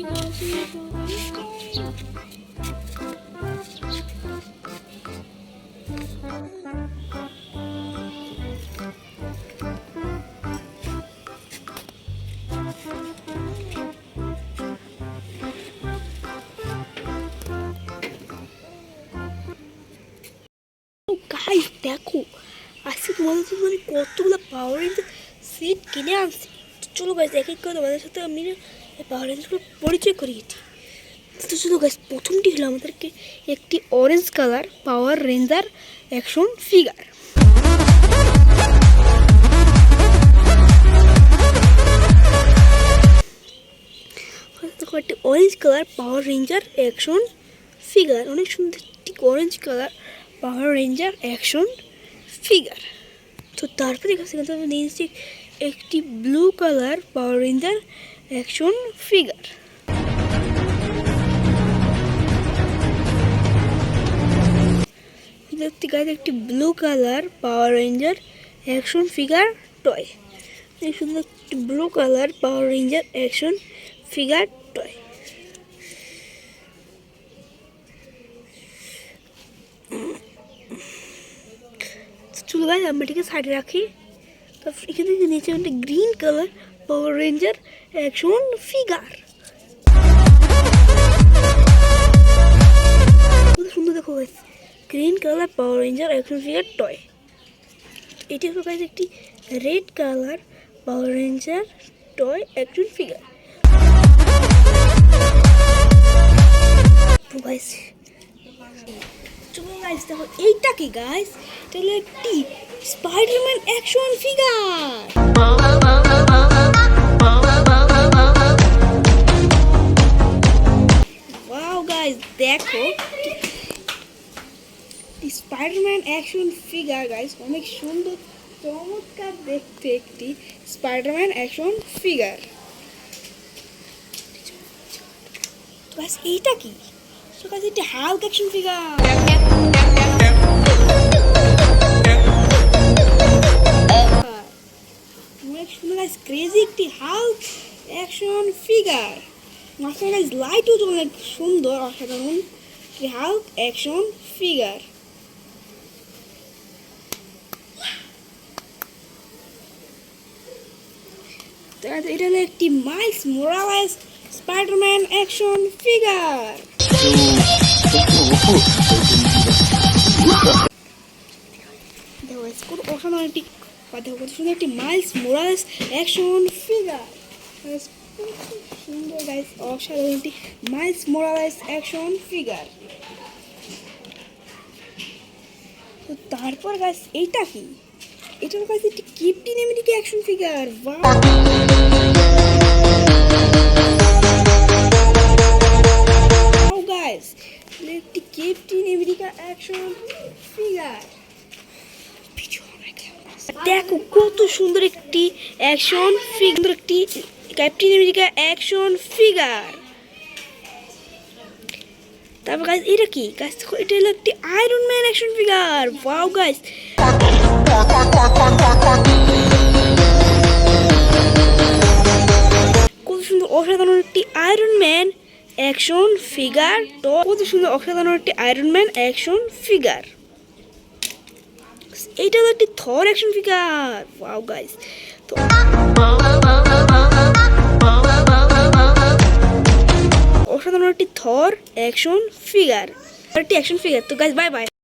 Guys দেখো আজকে তোমাদের জন্য আমি কতগুলো পাওয়ার রেঞ্জার সেট কিনে আনছি। চলো গাইস এক এক করে তোমাদের সাথে আমি পাওয়ার রেঞ্জারগুলো পরিচয় করিয়ে দিই। তো চলো গাইস প্রথমটি হলো আমাদেরকে একটি অরেঞ্জ কালার পাওয়ার রেঞ্জার অ্যাকশন ফিগার। দেখো একটি অরেঞ্জ কালার পাওয়ার রেঞ্জার অ্যাকশন ফিগার, অনেক সুন্দর একটি অরেঞ্জ কালার পাওয়ার রেঞ্জার অ্যাকশন ফিগার। তো তারপরে সেখান থেকে নিয়েছি একটি ব্লু কালার পাওয়ার রেঞ্জার অ্যাকশন ফিগার। দেখতে গাইজ একটি ব্লু কালার পাওয়ার রেঞ্জার অ্যাকশন ফিগার টয়। এই সুন্দর একটি ব্লু কালার পাওয়ার রেঞ্জার অ্যাকশন ফিগার টয়। চলো গাইজ আমি এটাকে সাইডে রাখি। তারপর এখান থেকে নিচে একটা গ্রিন কালার পাওয়ার রেঞ্জার অ্যাকশন ফিগার। সুন্দর দেখো গাইজ গ্রিন কালার পাওয়ার রেঞ্জার অ্যাকশন ফিগার টয়। এটি হলো গাইজ একটি রেড কালার পাওয়ার ranger toy action figure. Guys চলো গাইজ দেখো এইটা কি গাইজ, এটা হলো একটি Spiderman action figure. Wow guys দেখো স্পাইডারম্যান অ্যাকশন ফিগার গাইজ, অনেক সুন্দর চমৎকার দেখতে একটি স্পাইডারম্যান অ্যাকশন ফিগার। গাইজ এইটা কি, তো গাইজ এটি হাল্ক অ্যাকশন ফিগার। অনেক সুন্দর গাইজ ক্রেজি একটি হাল্ক অ্যাকশন ফিগার। মাঝখানে গাইজ লাইটও অনেক সুন্দর অসাধারণ একটি হাল্ক অ্যাকশন ফিগার। এটা হলো একটি মাইলস মোরালেস স্পাইডারম্যান অ্যাকশন ফিগার। অসাধারণ একটি একটি মাইলস মোরালেস অ্যাকশন ফিগার। সুন্দর গাইস অসাধারণ একটি মাইলস মোরালেস অ্যাকশন ফিগার। তো তারপর গাইস এইটা কি, এটা গাইস একটি captain America action figure. Wow guys একটি ক্যাপ্টেন আমেরিকা অ্যাকশন ফিগার। দেখো কত সুন্দর একটি অ্যাকশন ফিগার, একটি ক্যাপ্টেন আমেরিকা অ্যাকশন ফিগার। তারপর গাইস এটা কি গাইস, এটা হলো একটি iron man action figure. Wow guys কত সুন্দর অসাধারণ একটি আয়রন ম্যান অ্যাকশন ফিগার। তো কত সুন্দর অসাধারণ একটি আয়রন ম্যান অ্যাকশন ফিগার। এইটা হলো একটি থর অ্যাকশন ফিগার। ওয়াও গাইস তো অসাধারণ একটি থর অ্যাকশন ফিগার, একটি অ্যাকশন ফিগার। তো গাইস বাই বাই।